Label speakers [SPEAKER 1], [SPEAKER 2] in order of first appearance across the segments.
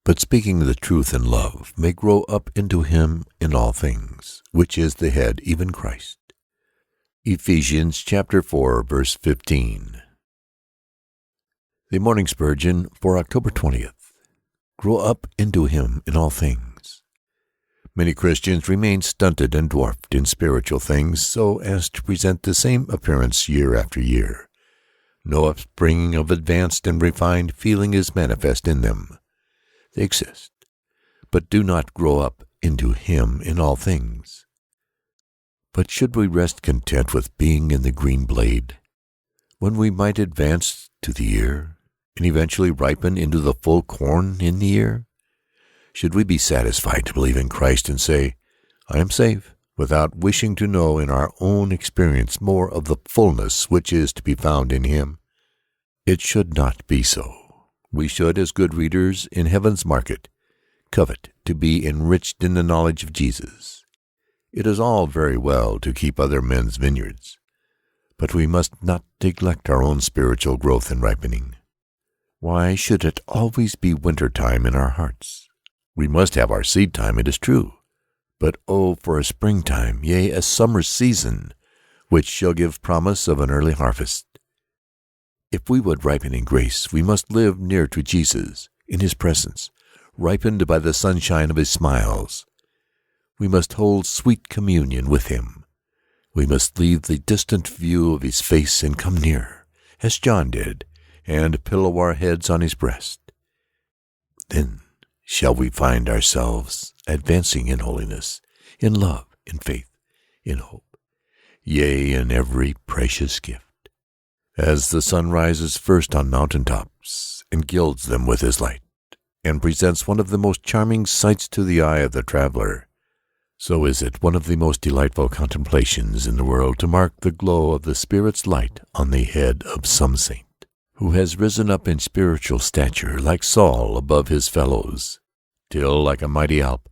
[SPEAKER 1] but speaking the truth in love may grow up into him in all things, which is the head, even Christ. Ephesians chapter 4, verse 15. The Morning Spurgeon for October 20th. Grow up into him in all things. Many Christians remain stunted and dwarfed in spiritual things so as to present the same appearance year after year. No upspringing of advanced and refined feeling is manifest in them. They exist, but do not grow up into him in all things. But should we rest content with being in the green blade, when we might advance to the ear, and eventually ripen into the full corn in the ear? Should we be satisfied to believe in Christ and say, I am safe, without wishing to know in our own experience more of the fullness which is to be found in him? It should not be so. We should, as good readers in heaven's market, covet to be enriched in the knowledge of Jesus. It is all very well to keep other men's vineyards, but we must not neglect our own spiritual growth and ripening. Why should it always be winter time in our hearts? We must have our seed time, it is true, but oh, for a springtime, yea, a summer season, which shall give promise of an early harvest. If we would ripen in grace, we must live near to Jesus, in his presence, ripened by the sunshine of his smiles. We must hold sweet communion with him. We must leave the distant view of his face and come near, as John did, and pillow our heads on his breast. Then shall we find ourselves advancing in holiness, in love, in faith, in hope, yea, in every precious gift. As the sun rises first on mountain tops and gilds them with his light, and presents one of the most charming sights to the eye of the traveler, so is it one of the most delightful contemplations in the world to mark the glow of the Spirit's light on the head of some saint, who has risen up in spiritual stature like Saul above his fellows, till, like a mighty Alp,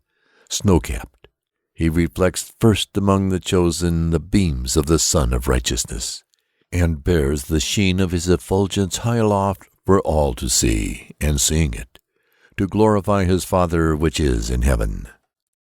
[SPEAKER 1] snow-capped, he reflects first among the chosen the beams of the sun of righteousness, and bears the sheen of his effulgence high aloft for all to see, and seeing it, to glorify his Father which is in heaven.